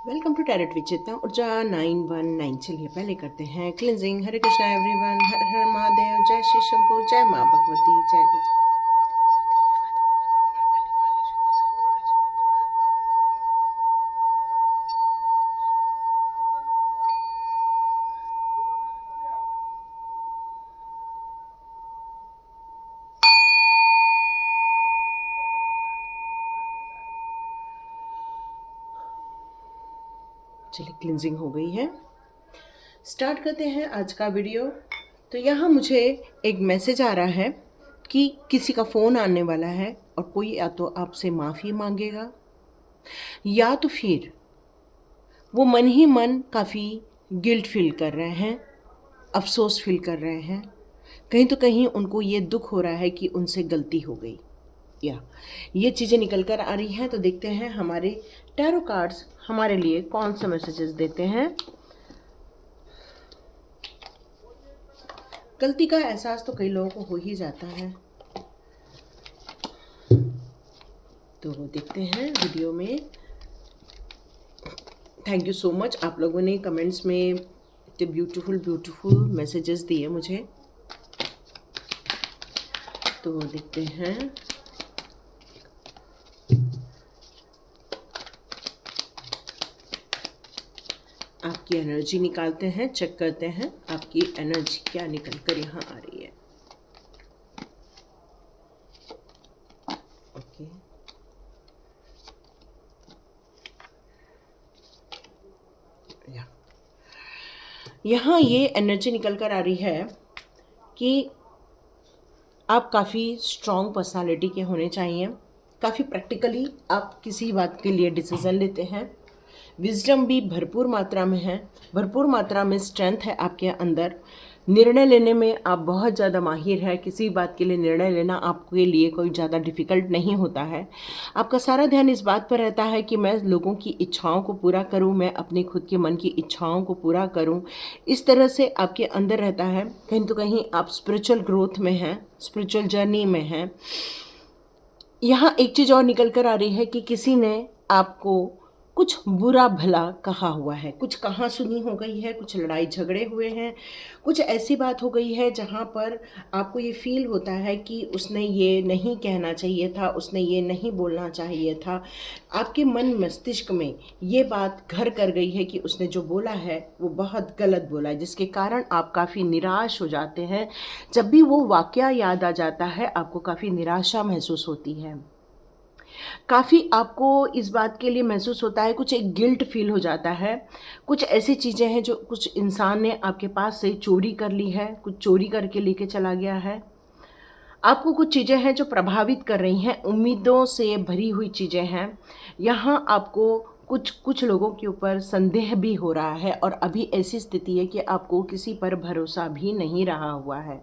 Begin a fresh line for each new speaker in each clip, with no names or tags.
Welcome to tarot विचित्र ऊर्जा 919। चलिए पहले करते हैं क्लिनजिंग। हरे कृष्णा एवरीवन, हर हर महादेव, जय श्री शंभू, जय माँ भगवती, जय गज। चलिए क्लिनजिंग हो गई है, स्टार्ट करते हैं आज का वीडियो। तो यहाँ मुझे एक मैसेज आ रहा है कि किसी का फ़ोन आने वाला है और कोई या तो आपसे माफ़ी मांगेगा या तो फिर वो मन ही मन काफ़ी गिल्ट फील कर रहे हैं, अफसोस फील कर रहे हैं। कहीं तो कहीं उनको ये दुख हो रहा है कि उनसे गलती हो गई, या ये चीज़ें निकल कर आ रही हैं। तो देखते हैं हमारे टैरो कार्ड्स हमारे लिए कौन से मैसेजेस देते हैं। गलती का एहसास तो कई लोगों को हो ही जाता है, तो देखते हैं वीडियो में। थैंक यू सो मच, आप लोगों ने कमेंट्स में इतने ब्यूटीफुल मैसेजेस दिए मुझे। तो देखते हैं आपकी एनर्जी निकालते हैं, चेक करते हैं आपकी एनर्जी क्या निकल कर यहाँ आ रही है। ओके, यहाँ ये एनर्जी निकल कर आ रही है कि आप काफ़ी स्ट्रॉन्ग पर्सनालिटी के होने चाहिए। काफ़ी प्रैक्टिकली आप किसी बात के लिए डिसीज़न लेते हैं। विजडम भी भरपूर मात्रा में है, भरपूर मात्रा में स्ट्रेंथ है आपके अंदर। निर्णय लेने में आप बहुत ज़्यादा माहिर है। किसी बात के लिए निर्णय लेना आपके लिए कोई ज़्यादा डिफ़िकल्ट नहीं होता है। आपका सारा ध्यान इस बात पर रहता है कि मैं लोगों की इच्छाओं को पूरा करूं, मैं अपने खुद के मन की इच्छाओं को पूरा करूं। इस तरह से आपके अंदर रहता है। कहीं तो कहीं आप स्पिरिचुअल ग्रोथ में हैं, स्पिरिचुअल जर्नी में हैं। यहाँ एक चीज़ और निकल कर आ रही है कि किसी ने आपको कुछ बुरा भला कहा हुआ है, कुछ कहाँ सुनी हो गई है, कुछ लड़ाई झगड़े हुए हैं, कुछ ऐसी बात हो गई है जहाँ पर आपको ये फील होता है कि उसने ये नहीं कहना चाहिए था, उसने ये नहीं बोलना चाहिए था। आपके मन मस्तिष्क में ये बात घर कर गई है कि उसने जो बोला है वो बहुत गलत बोला है, जिसके कारण आप काफ़ी निराश हो जाते हैं। जब भी वो वाक़या याद आ जाता है आपको काफ़ी निराशा महसूस होती है, काफ़ी आपको इस बात के लिए महसूस होता है, कुछ एक गिल्ट फील हो जाता है। कुछ ऐसी चीज़ें हैं जो कुछ इंसान ने आपके पास से चोरी कर ली है, कुछ चोरी करके लेके चला गया है। आपको कुछ चीज़ें हैं जो प्रभावित कर रही हैं, उम्मीदों से भरी हुई चीज़ें हैं। यहाँ आपको कुछ कुछ लोगों के ऊपर संदेह भी हो रहा है और अभी ऐसी स्थिति है कि आपको किसी पर भरोसा भी नहीं रहा हुआ है।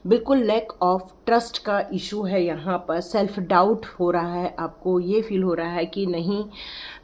बिल्कुल लैक ऑफ ट्रस्ट का इशू है यहाँ पर। सेल्फ डाउट हो रहा है, आपको ये फील हो रहा है कि नहीं,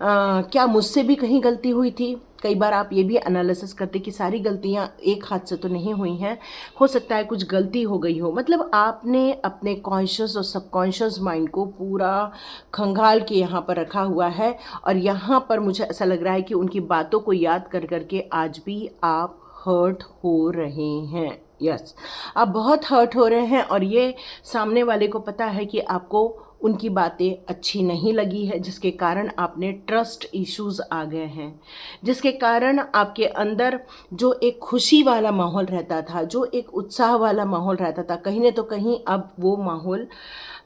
क्या मुझसे भी कहीं गलती हुई थी। कई बार आप ये भी एनालिसिस करते कि सारी गलतियाँ एक हाथ से तो नहीं हुई हैं, हो सकता है कुछ गलती हो गई हो। मतलब आपने अपने कॉन्शियस और सबकॉन्शियस माइंड को पूरा खंगाल के यहाँ पर रखा हुआ है और यहाँ पर मुझे ऐसा लग रहा है कि उनकी बातों को याद कर करके आज भी आप हर्ट हो रहे हैं। यस, आप बहुत हर्ट हो रहे हैं और ये सामने वाले को पता है कि आपको उनकी बातें अच्छी नहीं लगी है, जिसके कारण आपने ट्रस्ट इश्यूज़ आ गए हैं, जिसके कारण आपके अंदर जो एक खुशी वाला माहौल रहता था, जो एक उत्साह वाला माहौल रहता था, कहीं न तो कहीं अब वो माहौल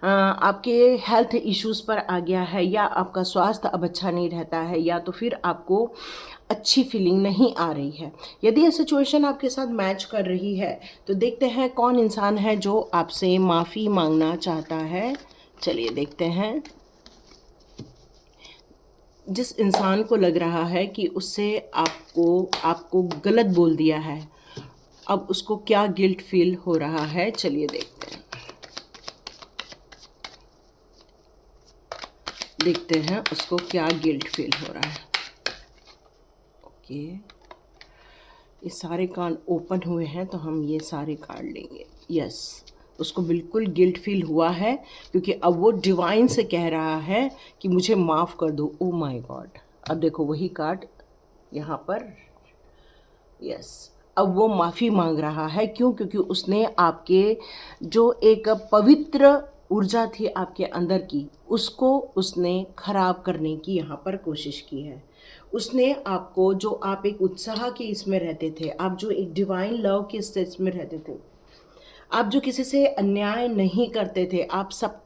आपके हेल्थ इश्यूज़ पर आ गया है, या आपका स्वास्थ्य अब अच्छा नहीं रहता है, या तो फिर आपको अच्छी फीलिंग नहीं आ रही है। यदि ये सिचुएशन आपके साथ मैच कर रही है तो देखते हैं कौन इंसान है जो आपसे माफ़ी मांगना चाहता है। चलिए देखते हैं। जिस इंसान को लग रहा है कि उससे आपको गलत बोल दिया है, अब उसको क्या गिल्ट फील हो रहा है, चलिए देखते हैं। देखते हैं उसको क्या गिल्ट फील हो रहा है। ओके, ये सारे कार्ड ओपन हुए हैं तो हम ये सारे कार्ड लेंगे। यस, उसको बिल्कुल गिल्ट फील हुआ है क्योंकि अब वो डिवाइन से कह रहा है कि मुझे माफ़ कर दो। ओ माय गॉड, अब देखो वही कार्ड यहाँ पर, यस, अब वो माफ़ी मांग रहा है। क्यों? क्योंकि उसने आपके जो एक पवित्र ऊर्जा थी आपके अंदर की, उसको उसने खराब करने की यहाँ पर कोशिश की है। उसने आपको, जो आप एक उत्साह के इसमें रहते थे, आप जो एक डिवाइन लव के स्टेज में रहते थे, आप जो किसी से अन्याय नहीं करते थे, आप सब,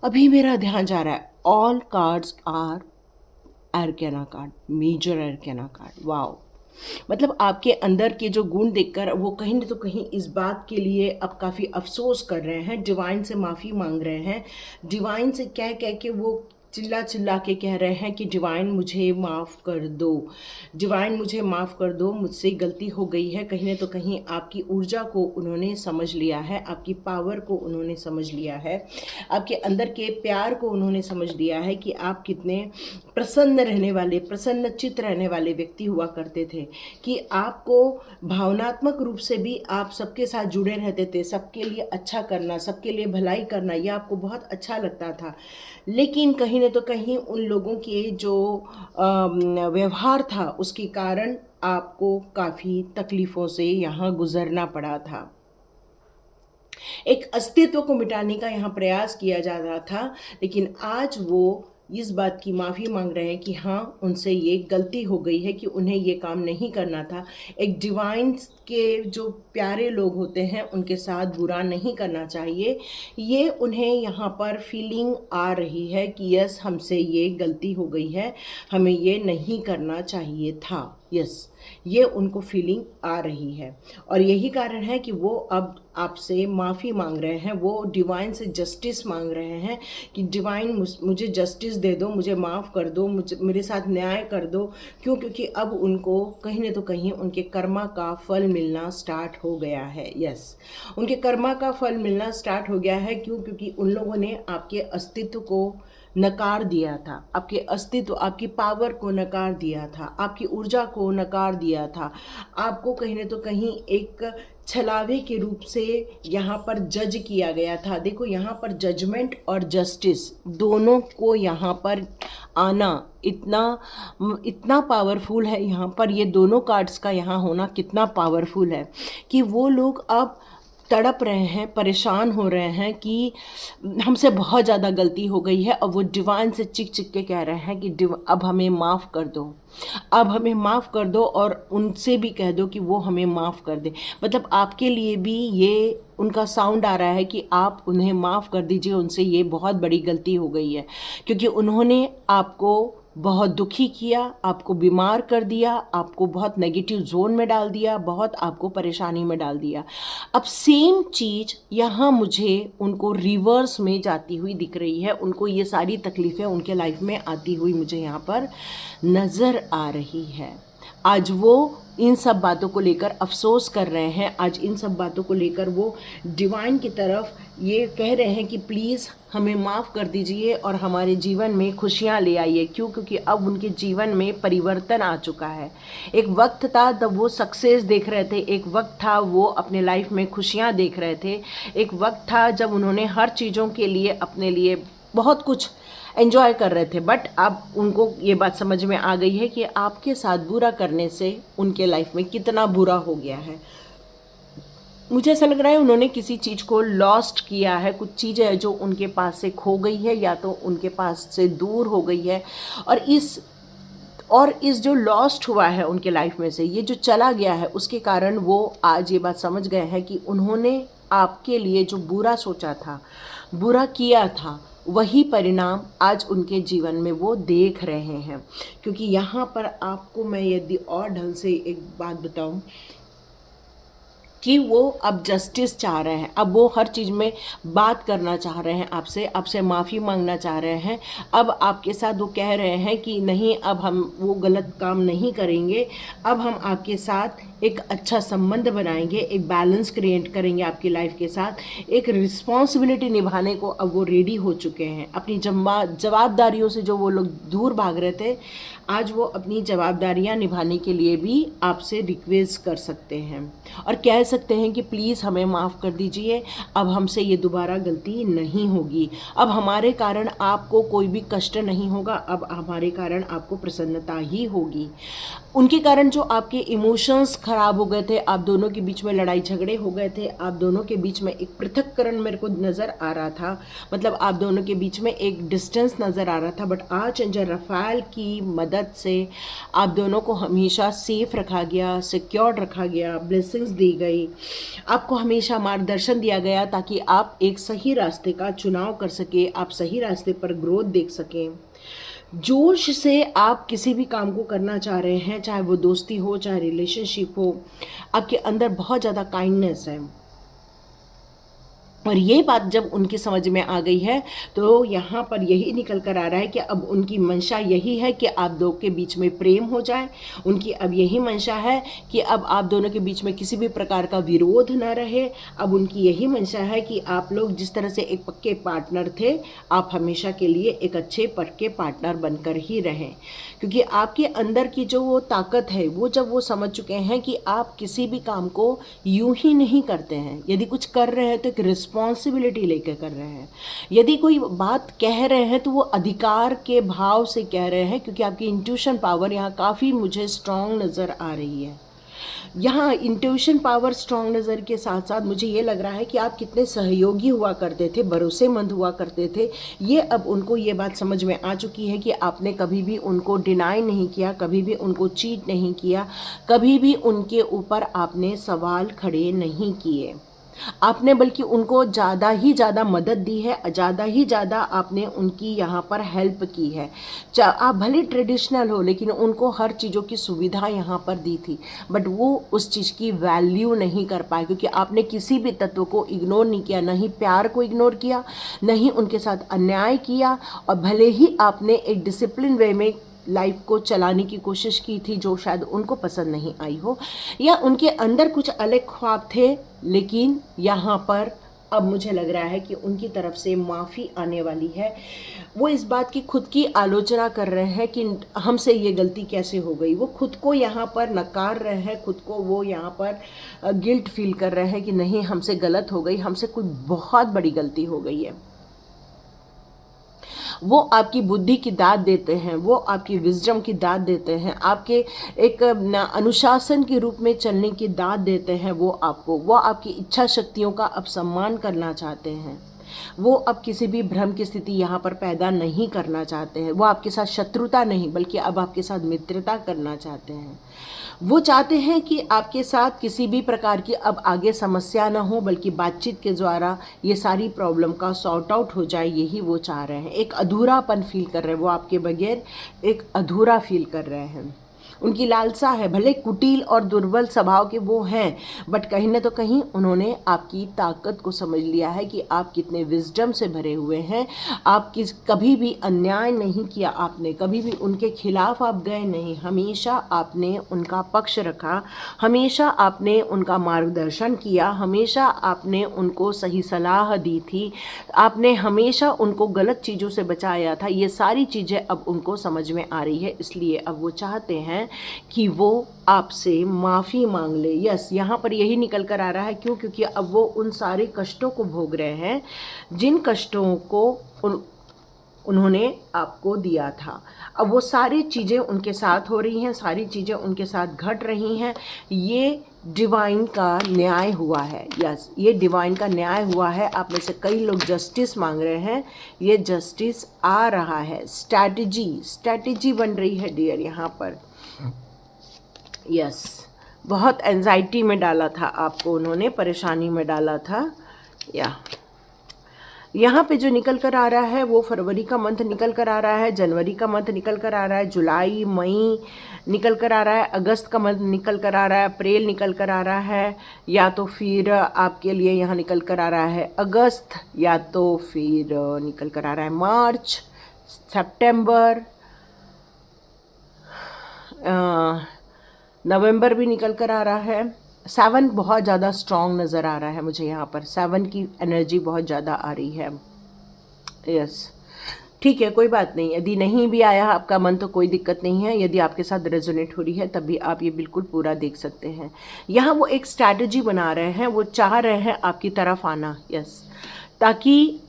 अभी मेरा ध्यान जा रहा है, all cards are arcana card, major arcana card. Wow, मतलब आपके अंदर के जो गुण देखकर वो कहीं न तो कहीं इस बात के लिए अब काफ़ी अफसोस कर रहे हैं, डिवाइन से माफ़ी मांग रहे हैं, डिवाइन से कह कह के वो चिल्ला चिल्ला के कह रहे हैं कि डिवाइन मुझे माफ़ कर दो, डिवाइन मुझे माफ़ कर दो, मुझसे गलती हो गई है। कहीं न तो कहीं आपकी ऊर्जा को उन्होंने समझ लिया है, आपकी पावर को उन्होंने समझ लिया है, आपके अंदर के प्यार को उन्होंने समझ लिया है कि आप कितने प्रसन्न रहने वाले, प्रसन्नचित्त रहने वाले व्यक्ति हुआ करते थे, कि आपको भावनात्मक रूप से भी आप सबके साथ जुड़े रहते थे, सबके लिए अच्छा करना, सबके लिए भलाई करना, यह आपको बहुत अच्छा लगता था। लेकिन कहीं न तो कहीं उन लोगों के जो व्यवहार था, उसके कारण आपको काफ़ी तकलीफ़ों से यहाँ गुज़रना पड़ा था। एक अस्तित्व को मिटाने का यहाँ प्रयास किया जा रहा था, लेकिन आज वो इस बात की माफ़ी मांग रहे हैं कि हाँ, उनसे ये गलती हो गई है कि उन्हें ये काम नहीं करना था। एक डिवाइन के जो प्यारे लोग होते हैं, उनके साथ बुरा नहीं करना चाहिए। ये उन्हें यहाँ पर फीलिंग आ रही है कि यस, हमसे ये गलती हो गई है, हमें ये नहीं करना चाहिए था। यस, ये उनको फीलिंग आ रही है, और यही कारण है कि वो अब आपसे माफ़ी मांग रहे हैं। वो डिवाइन से जस्टिस मांग रहे हैं कि डिवाइन मुझे जस्टिस दे दो, मुझे माफ़ कर दो, मुझे, मेरे साथ न्याय कर दो। क्यों? क्योंकि अब उनको कहीं न तो कहीं उनके कर्मा का फल मिलना स्टार्ट हो गया है। यस, उनके कर्मा का फल मिलना स्टार्ट हो गया है। क्यों? क्योंकि उन लोगों ने आपके अस्तित्व को नकार दिया था, आपके अस्तित्व, आपकी पावर को नकार दिया था, आपकी ऊर्जा को नकार दिया था, आपको कहीं न तो कहीं एक छलावे के रूप से यहाँ पर जज किया गया था। देखो, यहाँ पर जजमेंट और जस्टिस दोनों को यहाँ पर आना इतना इतना पावरफुल है। यहाँ पर ये दोनों कार्ड्स का यहाँ होना कितना पावरफुल है कि वो लोग अब तड़प रहे हैं, परेशान हो रहे हैं कि हमसे बहुत ज़्यादा गलती हो गई है, और वो डिवाइन से चिक चिक के कह रहे हैं कि अब हमें माफ़ कर दो, अब हमें माफ़ कर दो, और उनसे भी कह दो कि वो हमें माफ़ कर दे। मतलब आपके लिए भी ये उनका साउंड आ रहा है कि आप उन्हें माफ़ कर दीजिए, उनसे ये बहुत बड़ी गलती हो गई है, क्योंकि उन्होंने आपको बहुत दुखी किया, आपको बीमार कर दिया, आपको बहुत नेगेटिव जोन में डाल दिया, बहुत आपको परेशानी में डाल दिया। अब सेम चीज़ यहाँ मुझे उनको रिवर्स में जाती हुई दिख रही है। उनको ये सारी तकलीफ़ें उनके लाइफ में आती हुई मुझे यहाँ पर नज़र आ रही है। आज वो इन सब बातों को लेकर अफसोस कर रहे हैं। आज इन सब बातों को लेकर वो डिवाइन की तरफ ये कह रहे हैं कि प्लीज़ हमें माफ़ कर दीजिए और हमारे जीवन में खुशियाँ ले आइए। क्यों? क्योंकि अब उनके जीवन में परिवर्तन आ चुका है। एक वक्त था जब वो सक्सेस देख रहे थे, एक वक्त था वो अपने लाइफ में खुशियाँ देख रहे थे, एक वक्त था जब उन्होंने हर चीज़ों के लिए अपने लिए बहुत कुछ एंजॉय कर रहे थे। बट अब उनको ये बात समझ में आ गई है कि आपके साथ बुरा करने से उनके लाइफ में कितना बुरा हो गया है। मुझे ऐसा लग रहा है उन्होंने किसी चीज़ को लॉस्ट किया है, कुछ चीज़ें हैं जो उनके पास से खो गई है या तो उनके पास से दूर हो गई है, और इस जो लॉस्ट हुआ है उनके लाइफ में से, ये जो चला गया है, उसके कारण वो आज ये बात समझ गए हैं कि उन्होंने आपके लिए जो बुरा सोचा था, बुरा किया था, वही परिणाम आज उनके जीवन में वो देख रहे हैं। क्योंकि यहाँ पर आपको मैं यदि और ढंग से एक बात बताऊँ कि वो अब जस्टिस चाह रहे हैं, अब वो हर चीज़ में बात करना चाह रहे हैं, आपसे माफ़ी मांगना चाह रहे हैं। अब आपके साथ वो कह रहे हैं कि नहीं, अब हम वो गलत काम नहीं करेंगे, अब हम आपके साथ एक अच्छा संबंध बनाएंगे, एक बैलेंस क्रिएट करेंगे आपकी लाइफ के साथ, एक रिस्पॉन्सिबिलिटी निभाने को अब वो रेडी हो चुके हैं। अपनी जवाबदारियों से जो वो लोग दूर भाग रहे थे, आज वो अपनी जवाबदारियां निभाने के लिए भी आपसे रिक्वेस्ट कर सकते हैं और कह सकते हैं कि प्लीज़ हमें माफ़ कर दीजिए, अब हमसे ये दोबारा गलती नहीं होगी, अब हमारे कारण आपको कोई भी कष्ट नहीं होगा, अब हमारे कारण आपको प्रसन्नता ही होगी। उनके कारण जो आपके इमोशंस ख़राब हो गए थे, आप दोनों के बीच में लड़ाई झगड़े हो गए थे, आप दोनों के बीच में एक पृथक्करण मेरे को नज़र आ रहा था, मतलब आप दोनों के बीच में एक डिस्टेंस नज़र आ रहा था। बट आर्चएंजल रफाएल की मदद से आप दोनों को हमेशा सेफ रखा गया, सिक्योर्ड रखा गया, ब्लेसिंग्स दी गई, आपको हमेशा मार्गदर्शन दिया गया ताकि आप एक सही रास्ते का चुनाव कर सके, आप सही रास्ते पर ग्रोथ देख सकें। जोश से आप किसी भी काम को करना चाह रहे हैं, चाहे वो दोस्ती हो, चाहे रिलेशनशिप हो, आपके अंदर बहुत ज़्यादा काइंडनेस है। और ये बात जब उनकी समझ में आ गई है तो यहाँ पर यही निकल कर आ रहा है कि अब उनकी मंशा यही है कि आप दो के बीच में प्रेम हो जाए। उनकी अब यही मंशा है कि अब आप दोनों के बीच में किसी भी प्रकार का विरोध ना रहे। अब उनकी यही मंशा है कि आप लोग जिस तरह से एक पक्के पार्टनर थे, आप हमेशा के लिए एक अच्छे पक्के पार्टनर बनकर ही रहें, क्योंकि आपके अंदर की जो वो ताकत है, वो जब वो समझ चुके हैं कि आप किसी भी काम को यूं ही नहीं करते हैं, यदि कुछ कर रहे हैं तो एक रिस्पॉन्सिबिलिटी लेकर कर रहे हैं, यदि कोई बात कह रहे हैं तो वो अधिकार के भाव से कह रहे हैं, क्योंकि आपकी इंट्यूशन पावर यहाँ काफ़ी मुझे स्ट्रांग नज़र आ रही है। यहाँ इंट्यूशन पावर स्ट्रांग नज़र के साथ साथ मुझे ये लग रहा है कि आप कितने सहयोगी हुआ करते थे, भरोसेमंद हुआ करते थे। ये अब उनको ये बात समझ में आ चुकी है कि आपने कभी भी उनको डिनाई नहीं किया, कभी भी उनको चीट नहीं किया, कभी भी उनके ऊपर आपने सवाल खड़े नहीं किए, आपने बल्कि उनको ज़्यादा ही ज़्यादा मदद दी है, ज़्यादा ही ज़्यादा आपने उनकी यहाँ पर हेल्प की है। आप भले ट्रेडिशनल हो लेकिन उनको हर चीज़ों की सुविधा यहाँ पर दी थी, बट वो उस चीज़ की वैल्यू नहीं कर पाए, क्योंकि आपने किसी भी तत्व को इग्नोर नहीं किया, ना ही प्यार को इग्नोर किया, ना ही उनके साथ अन्याय किया। और भले ही आपने एक डिसिप्लिन वे में लाइफ को चलाने की कोशिश की थी जो शायद उनको पसंद नहीं आई हो, या उनके अंदर कुछ अलग ख्वाब थे, लेकिन यहाँ पर अब मुझे लग रहा है कि उनकी तरफ से माफ़ी आने वाली है। वो इस बात की खुद की आलोचना कर रहे हैं कि हमसे ये गलती कैसे हो गई। वो खुद को यहाँ पर नकार रहे हैं, खुद को वो यहाँ पर गिल्ट फील कर रहे हैं कि नहीं, हमसे गलत हो गई, हमसे कोई बहुत बड़ी गलती हो गई है। वो आपकी बुद्धि की दाद देते हैं, वो आपकी विजडम की दाद देते हैं, आपके एक अनुशासन के रूप में चलने की दाद देते हैं वो आपको। वो आपकी इच्छा शक्तियों का अब सम्मान करना चाहते हैं। वो अब किसी भी भ्रम की स्थिति यहाँ पर पैदा नहीं करना चाहते हैं। वो आपके साथ शत्रुता नहीं बल्कि अब आपके साथ मित्रता करना चाहते हैं। वो चाहते हैं कि आपके साथ किसी भी प्रकार की अब आगे समस्या ना हो, बल्कि बातचीत के द्वारा ये सारी प्रॉब्लम का सॉर्ट आउट हो जाए, यही वो चाह रहे हैं। एक अधूरापन फील कर रहे हैं वो, आपके बगैर एक अधूरा फील कर रहे हैं। उनकी लालसा है, भले कुटिल और दुर्बल स्वभाव के वो हैं, बट कहीं ना तो कहीं उन्होंने आपकी ताकत को समझ लिया है कि आप कितने विजडम से भरे हुए हैं। आप कभी भी अन्याय नहीं किया, आपने कभी भी उनके खिलाफ आप गए नहीं, हमेशा आपने उनका पक्ष रखा, हमेशा आपने उनका मार्गदर्शन किया, हमेशा आपने उनको सही सलाह दी थी, आपने हमेशा उनको गलत चीज़ों से बचाया था। ये सारी चीज़ें अब उनको समझ में आ रही है, इसलिए अब वो चाहते हैं कि वो आपसे माफ़ी मांग ले। यस, यहाँ पर यही निकल कर आ रहा है। क्यों? क्योंकि अब वो उन सारे कष्टों को भोग रहे हैं जिन कष्टों को उन्होंने आपको दिया था। अब वो सारी चीज़ें उनके साथ हो रही हैं, सारी चीज़ें उनके साथ घट रही हैं। ये डिवाइन का न्याय हुआ है। यस, ये डिवाइन का न्याय हुआ है। आप में से कई लोग जस्टिस मांग रहे हैं, ये जस्टिस आ रहा है। स्ट्रैटेजी बन रही है डियर यहाँ पर। यस, बहुत एंजाइटी में डाला था आपको उन्होंने, परेशानी में डाला था। यहाँ पे जो निकल कर आ रहा है वो फरवरी का मंथ निकल कर आ रहा है, जनवरी का मंथ निकल कर आ रहा है, जुलाई मई निकल कर आ रहा है, अगस्त का मंथ निकल कर आ रहा है, अप्रैल निकल कर आ रहा है, या तो फिर आपके लिए यहाँ निकल कर आ रहा है अगस्त, या तो फिर निकल कर आ रहा है मार्च, सितंबर, नवंबर भी निकल कर आ रहा है। 7 बहुत ज़्यादा स्ट्रॉन्ग नज़र आ रहा है मुझे यहाँ पर। 7 की एनर्जी बहुत ज़्यादा आ रही है। यस, ठीक है, कोई बात नहीं। यदि नहीं भी आया आपका मन तो कोई दिक्कत नहीं है। यदि आपके साथ रेजोनेट हो रही है तब भी आप ये बिल्कुल पूरा देख सकते हैं। यहाँ वो एक स्ट्रैटेजी बना रहे हैं, वो चाह रहे हैं आपकी तरफ आना, यस, ताकि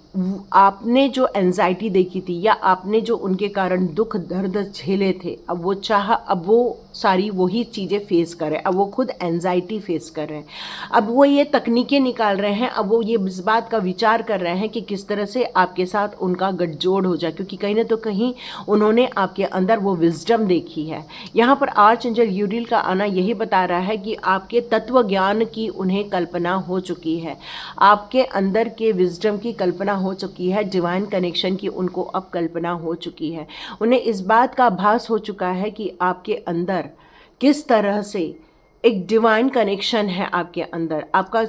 आपने जो एंजाइटी देखी थी या आपने जो उनके कारण दुख दर्द झेले थे, अब वो सारी वही चीज़ें फेस कर रहे हैं। अब वो खुद एंजाइटी फेस कर रहे हैं। अब वो ये तकनीकें निकाल रहे हैं। अब वो ये इस बात का विचार कर रहे हैं कि किस तरह से आपके साथ उनका गठजोड़ हो जाए, क्योंकि कहीं ना तो कहीं उन्होंने आपके अंदर वो विजडम देखी है। यहाँ पर आर्चएंजल यूरियल का आना यही बता रहा है कि आपके तत्व ज्ञान की उन्हें कल्पना हो चुकी है, आपके अंदर के विजडम की कल्पना हो चुकी है, डिवाइन कनेक्शन की उनको अब कल्पना हो चुकी है। उन्हें इस बात का आभास हो चुका है कि आपके अंदर किस तरह से एक डिवाइन कनेक्शन है। आपके अंदर आपका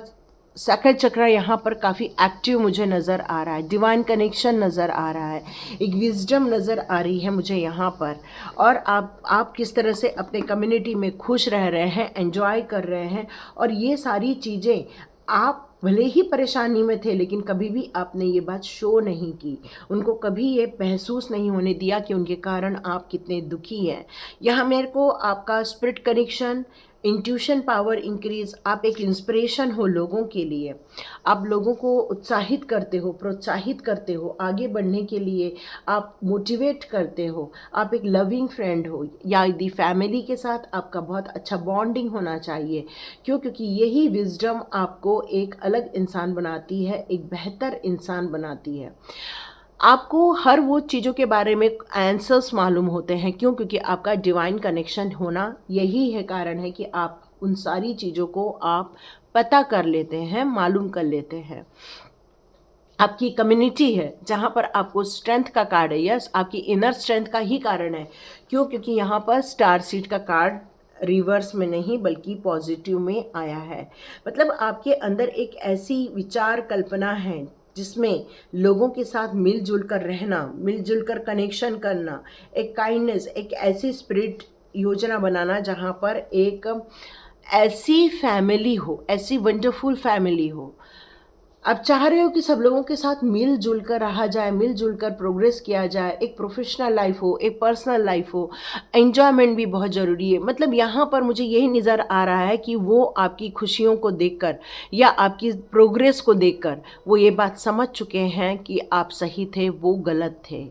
सैक्रड चक्र यहाँ पर काफ़ी एक्टिव मुझे नज़र आ रहा है, डिवाइन कनेक्शन नज़र आ रहा है, एक विजडम नज़र आ रही है मुझे यहाँ पर। और आप किस तरह से अपने कम्युनिटी में खुश रह रहे हैं, एंजॉय कर रहे हैं। और ये सारी चीज़ें आप भले ही परेशानी में थे लेकिन कभी भी आपने ये बात शो नहीं की, उनको कभी ये महसूस नहीं होने दिया कि उनके कारण आप कितने दुखी हैं। यहाँ मेरे को आपका spirit connection, intuition power increase, आप एक इंस्पिरेशन हो लोगों के लिए, आप लोगों को उत्साहित करते हो, प्रोत्साहित करते हो आगे बढ़ने के लिए, आप मोटिवेट करते हो, आप एक लविंग फ्रेंड हो। या यदि फैमिली के साथ आपका बहुत अच्छा बॉन्डिंग होना चाहिए, क्योंकि यही विजडम आपको एक अलग इंसान बनाती है, एक बेहतर इंसान बनाती है। आपको हर वो चीज़ों के बारे में आंसर्स मालूम होते हैं। क्यों? क्योंकि आपका डिवाइन कनेक्शन होना यही है कारण है कि आप उन सारी चीज़ों को आप पता कर लेते हैं, मालूम कर लेते हैं। आपकी कम्युनिटी है जहाँ पर आपको स्ट्रेंथ का कार्ड है, यस, आपकी इनर स्ट्रेंथ का ही कारण है। क्यों? क्योंकि यहाँ पर स्टार सीड का कार्ड रिवर्स में नहीं बल्कि पॉजिटिव में आया है। मतलब आपके अंदर एक ऐसी विचार कल्पना है जिसमें लोगों के साथ मिलजुल कर रहना, मिलजुल कर कनेक्शन करना, एक काइंडनेस, एक ऐसी स्पिरिट योजना बनाना जहाँ पर एक ऐसी फैमिली हो, ऐसी वंडरफुल फैमिली हो। आप चाह रहे हो कि सब लोगों के साथ मिलजुल कर रहा जाए, मिलजुल कर प्रोग्रेस किया जाए, एक प्रोफेशनल लाइफ हो, एक पर्सनल लाइफ हो, एंजॉयमेंट भी बहुत ज़रूरी है। मतलब यहाँ पर मुझे यही नज़र आ रहा है कि वो आपकी खुशियों को देखकर या आपकी प्रोग्रेस को देखकर वो ये बात समझ चुके हैं कि आप सही थे, वो गलत थे।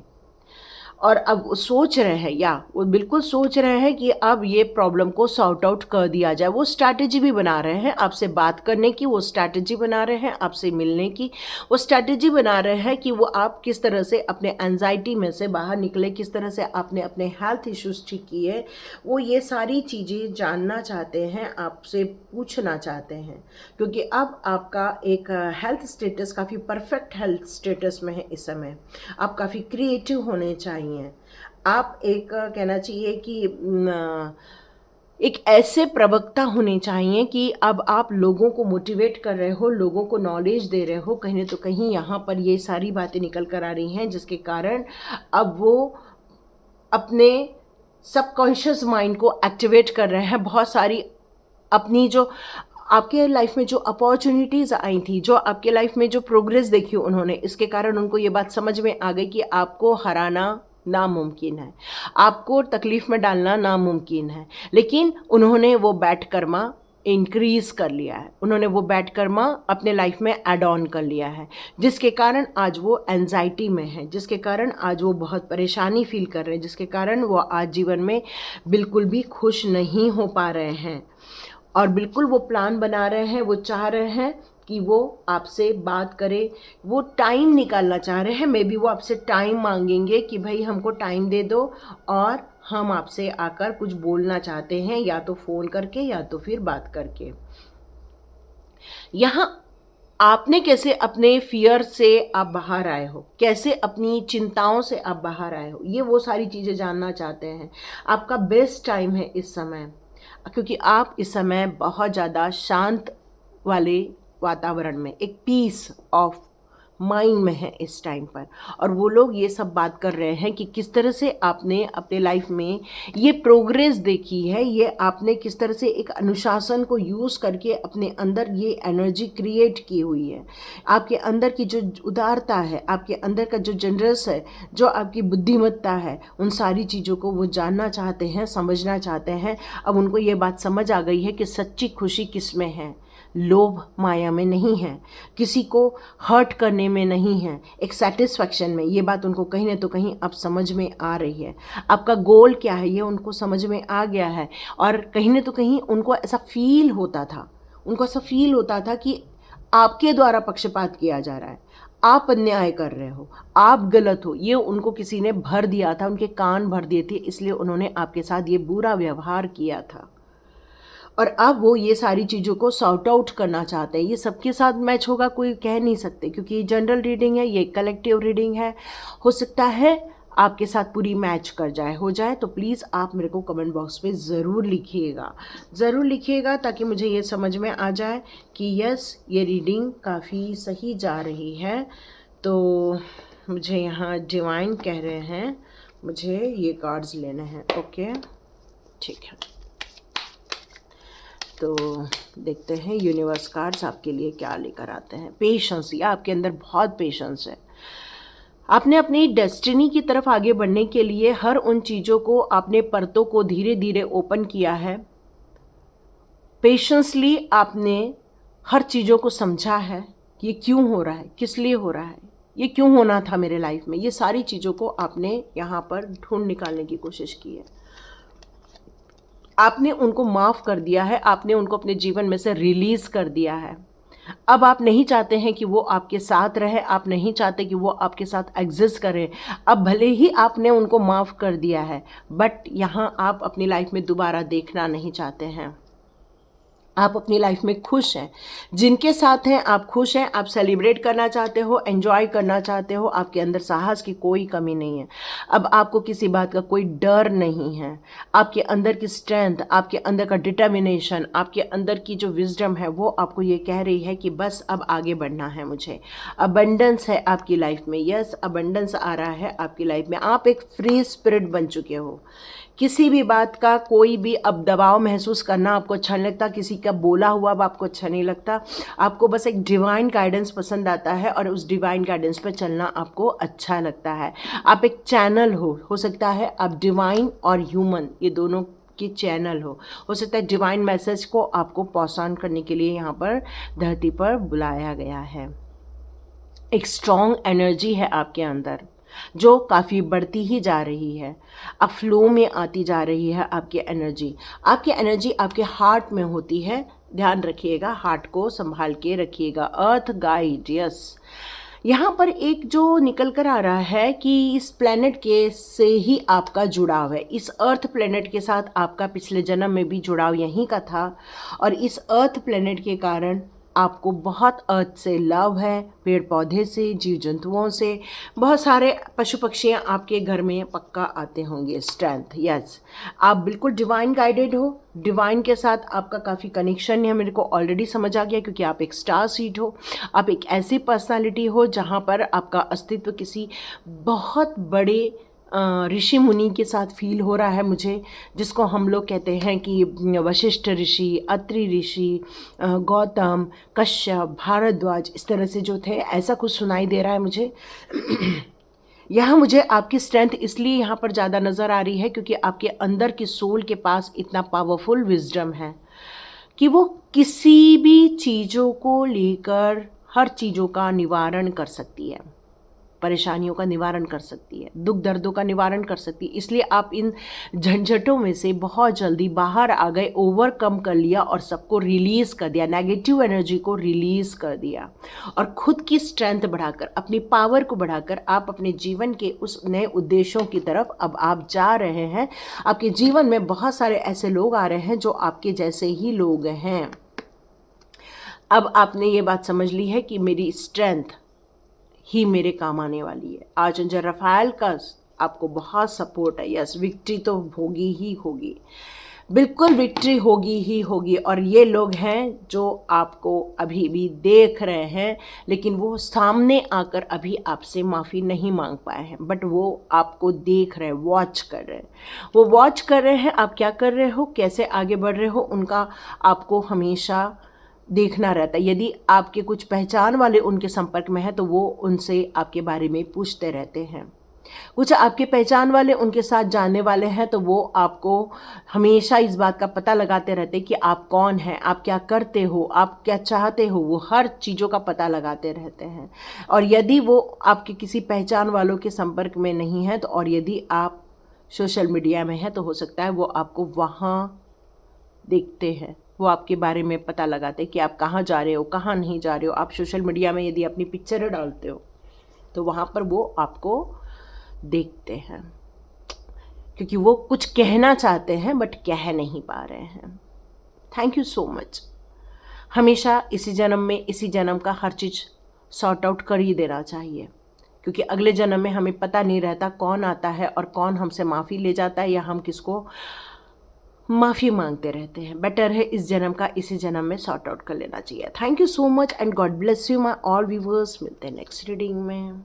और अब वो सोच रहे हैं, या वो बिल्कुल सोच रहे हैं कि अब ये प्रॉब्लम को सॉर्ट आउट कर दिया जाए। वो स्ट्रैटेजी भी बना रहे हैं आपसे बात करने की, वो स्ट्रैटेजी बना रहे हैं आपसे मिलने की, वो स्ट्रैटेजी बना रहे हैं कि वो आप किस तरह से अपने एंजाइटी में से बाहर निकले, किस तरह से आपने अपने हेल्थ इश्यूज ठीक किए। वो ये सारी चीज़ें जानना चाहते हैं, आपसे पूछना चाहते हैं, क्योंकि अब आपका एक हेल्थ स्टेटस काफ़ी परफेक्ट हेल्थ स्टेटस में है इस समय। आप काफ़ी क्रिएटिव होने चाहिए। आप एक कहना चाहिए कि एक ऐसे प्रवक्ता होने चाहिए कि अब आप लोगों को मोटिवेट कर रहे हो, लोगों को नॉलेज दे रहे हो। कहीं न तो कहीं यहाँ पर ये सारी बातें निकल कर आ रही हैं जिसके कारण अब वो अपने सबकॉन्शियस माइंड को एक्टिवेट कर रहे हैं। बहुत सारी अपनी जो आपके लाइफ में जो अपॉर्चुनिटीज़ आई थी, जो आपके लाइफ में जो प्रोग्रेस देखी उन्होंने, इसके कारण उनको ये बात समझ में आ गई कि आपको हराना नामुमकिन है, आपको तकलीफ़ में डालना नामुमकिन है। लेकिन उन्होंने वो बैड कर्मा इंक्रीज़ कर लिया है, उन्होंने वो बैड कर्मा अपने लाइफ में ऐड ऑन कर लिया है, जिसके कारण आज वो एंजाइटी में है, जिसके कारण आज वो बहुत परेशानी फील कर रहे हैं, जिसके कारण वो आज जीवन में बिल्कुल भी खुश नहीं हो पा रहे हैं। और बिल्कुल वो प्लान बना रहे हैं, वो चाह रहे हैं कि वो आपसे बात करे, वो टाइम निकालना चाह रहे हैं। मे बी वो आपसे टाइम मांगेंगे कि भाई हमको टाइम दे दो और हम आपसे आकर कुछ बोलना चाहते हैं, या तो फ़ोन करके या तो फिर बात करके। यहाँ आपने कैसे अपने फियर से आप बाहर आए हो, कैसे अपनी चिंताओं से आप बाहर आए हो, ये वो सारी चीज़ें जानना चाहते हैं। आपका बेस्ट टाइम है इस समय, क्योंकि आप इस समय बहुत ज़्यादा शांत वाले वातावरण में, एक पीस ऑफ माइंड में हैं इस टाइम पर, और वो लोग ये सब बात कर रहे हैं कि किस तरह से आपने अपने लाइफ में ये प्रोग्रेस देखी है, ये आपने किस तरह से एक अनुशासन को यूज़ करके अपने अंदर ये एनर्जी क्रिएट की हुई है। आपके अंदर की जो उदारता है, आपके अंदर का जो जनरस है, जो आपकी बुद्धिमत्ता है, उन सारी चीज़ों को वो जानना चाहते हैं, समझना चाहते हैं। अब उनको ये बात समझ आ गई है कि सच्ची खुशी किस में है। लोभ माया में नहीं है, किसी को हर्ट करने में नहीं है, एक सेटिस्फैक्शन में। ये बात उनको कहीं ना तो कहीं अब समझ में आ रही है। आपका गोल क्या है ये उनको समझ में आ गया है, और कहीं ना तो कहीं उनको ऐसा फील होता था कि आपके द्वारा पक्षपात किया जा रहा है, आप अन्याय कर रहे हो, आप गलत हो। ये उनको किसी ने भर दिया था, उनके कान भर दिए थे, इसलिए उन्होंने आपके साथ ये बुरा व्यवहार किया था। और अब वो ये सारी चीज़ों को सॉर्ट आउट करना चाहते हैं। ये सबके साथ मैच होगा कोई कह नहीं सकते, क्योंकि ये जनरल रीडिंग है, ये कलेक्टिव रीडिंग है। हो सकता है आपके साथ पूरी मैच कर जाए, हो जाए तो प्लीज़ आप मेरे को कमेंट बॉक्स में ज़रूर लिखिएगा ताकि मुझे ये समझ में आ जाए कि यस, ये रीडिंग काफ़ी सही जा रही है। तो मुझे यहाँ डिवाइन कह रहे हैं मुझे ये कार्ड्स लेने हैं। ओके, ठीक है, तो देखते हैं यूनिवर्स कार्ड्स आपके लिए क्या लेकर आते हैं। पेशेंस, या आपके अंदर बहुत पेशेंस है। आपने अपनी डेस्टिनी की तरफ आगे बढ़ने के लिए हर उन चीज़ों को, आपने परतों को धीरे धीरे ओपन किया है। पेशेंसली आपने हर चीज़ों को समझा है कि ये क्यों हो रहा है, किस लिए हो रहा है, ये क्यों होना था मेरे लाइफ में। ये सारी चीज़ों को आपने यहाँ पर ढूंढ निकालने की कोशिश की है। आपने उनको माफ़ कर दिया है, आपने उनको अपने जीवन में से रिलीज़ कर दिया है। अब आप नहीं चाहते हैं कि वो आपके साथ रहे, आप नहीं चाहते कि वो आपके साथ एग्जिस्ट करे। अब भले ही आपने उनको माफ़ कर दिया है, बट यहाँ आप अपनी लाइफ में दोबारा देखना नहीं चाहते हैं। आप अपनी लाइफ में खुश हैं, जिनके साथ हैं आप खुश हैं, आप सेलिब्रेट करना चाहते हो, एंजॉय करना चाहते हो। आपके अंदर साहस की कोई कमी नहीं है। अब आपको किसी बात का कोई डर नहीं है। आपके अंदर की स्ट्रेंथ, आपके अंदर का डिटर्मिनेशन, आपके अंदर की जो विजडम है वो आपको ये कह रही है कि बस अब आगे बढ़ना है मुझे। अबंडेंस है आपकी लाइफ में, यस, अबंडेंस आ रहा है आपकी लाइफ में। आप एक फ्री स्पिरिट बन चुके हो। किसी भी बात का कोई भी अब दबाव महसूस करना आपको अच्छा नहीं लगता, किसी का बोला हुआ अब आपको अच्छा नहीं लगता। आपको बस एक डिवाइन गाइडेंस पसंद आता है, और उस डिवाइन गाइडेंस पे चलना आपको अच्छा लगता है। आप एक चैनल हो सकता है आप डिवाइन और ह्यूमन ये दोनों के चैनल हो सकता है डिवाइन मैसेज को आपको पास ऑन करने के लिए यहाँ पर धरती पर बुलाया गया है। एक स्ट्रॉन्ग एनर्जी है आपके अंदर जो काफ़ी बढ़ती ही जा रही है। अब फ्लो में आती जा रही है आपकी एनर्जी। आपकी एनर्जी आपके हार्ट में होती है, ध्यान रखिएगा, हार्ट को संभाल के रखिएगा। अर्थ गाइड, यस। यहाँ पर एक जो निकल कर आ रहा है कि इस प्लेनेट के से ही आपका जुड़ाव है। इस अर्थ प्लेनेट के साथ आपका पिछले जन्म में भी जुड़ाव यहीं का था, और इस अर्थ प्लेनेट के कारण आपको बहुत अर्थ से लव है, पेड़ पौधे से, जीव जंतुओं से। बहुत सारे पशु पक्षियाँ आपके घर में पक्का आते होंगे। स्ट्रेंथ, यस, आप बिल्कुल डिवाइन गाइडेड हो। डिवाइन के साथ आपका काफ़ी कनेक्शन है, मेरे को ऑलरेडी समझ आ गया, क्योंकि आप एक स्टार सीड हो। आप एक ऐसी पर्सनालिटी हो जहाँ पर आपका अस्तित्व किसी बहुत बड़े ऋषि मुनि के साथ फील हो रहा है मुझे, जिसको हम लोग कहते हैं कि वशिष्ठ ऋषि, अत्रि ऋषि, गौतम, कश्यप, भारद्वाज, इस तरह से जो थे, ऐसा कुछ सुनाई दे रहा है मुझे। यहाँ मुझे आपकी स्ट्रेंथ इसलिए यहाँ पर ज़्यादा नज़र आ रही है क्योंकि आपके अंदर की सोल के पास इतना पावरफुल विजडम है कि वो किसी भी चीज़ों को लेकर हर चीज़ों का निवारण कर सकती है, परेशानियों का निवारण कर सकती है, दुख दर्दों का निवारण कर सकती है। इसलिए आप इन झंझटों में से बहुत जल्दी बाहर आ गए, ओवरकम कर लिया और सबको रिलीज़ कर दिया, नेगेटिव एनर्जी को रिलीज़ कर दिया, और खुद की स्ट्रेंथ बढ़ाकर, अपनी पावर को बढ़ाकर आप अपने जीवन के उस नए उद्देश्यों की तरफ अब आप जा रहे हैं। आपके जीवन में बहुत सारे ऐसे लोग आ रहे हैं जो आपके जैसे ही लोग हैं। अब आपने ये बात समझ ली है कि मेरी स्ट्रेंथ ही मेरे काम आने वाली है। आर्चएंजल रफाएल का आपको बहुत सपोर्ट है। यस, विक्ट्री तो होगी ही होगी। बिल्कुल विक्ट्री होगी ही होगी। और ये लोग हैं जो आपको अभी भी देख रहे हैं, लेकिन वो सामने आकर अभी आपसे माफ़ी नहीं मांग पाए हैं, बट वो आपको देख रहे हैं, वॉच कर रहे हैं। वो वॉच कर रहे हैं आप क्या कर रहे हो, कैसे आगे बढ़ रहे हो, उनका आपको हमेशा देखना रहता है। यदि आपके कुछ पहचान वाले उनके संपर्क में हैं तो वो उनसे आपके बारे में पूछते रहते हैं। कुछ आपके पहचान वाले उनके साथ जानने वाले हैं तो वो आपको हमेशा इस बात का पता लगाते रहते हैं कि आप कौन हैं, आप क्या करते हो, आप क्या चाहते हो, वो हर चीज़ों का पता लगाते रहते हैं। और यदि वो आपके किसी पहचान वालों के संपर्क में नहीं है तो, और यदि आप सोशल मीडिया में हैं तो हो सकता है वो आपको वहाँ देखते हैं, वो आपके बारे में पता लगाते हैं कि आप कहाँ जा रहे हो, कहाँ नहीं जा रहे हो। आप सोशल मीडिया में यदि अपनी पिक्चरें डालते हो तो वहाँ पर वो आपको देखते हैं, क्योंकि वो कुछ कहना चाहते हैं बट कह नहीं पा रहे हैं। Thank you so much. हमेशा इसी जन्म में, इसी जन्म का हर चीज़ सॉर्ट आउट कर ही देना चाहिए, क्योंकि अगले जन्म में हमें पता नहीं रहता कौन आता है और कौन हमसे माफ़ी ले जाता है या हम किसको माफ़ी मांगते रहते हैं। बेटर है इस जन्म का इसी जन्म में सॉर्ट आउट कर लेना चाहिए। Thank you so much and God bless you my all viewers. मिलते हैं नेक्स्ट रीडिंग में।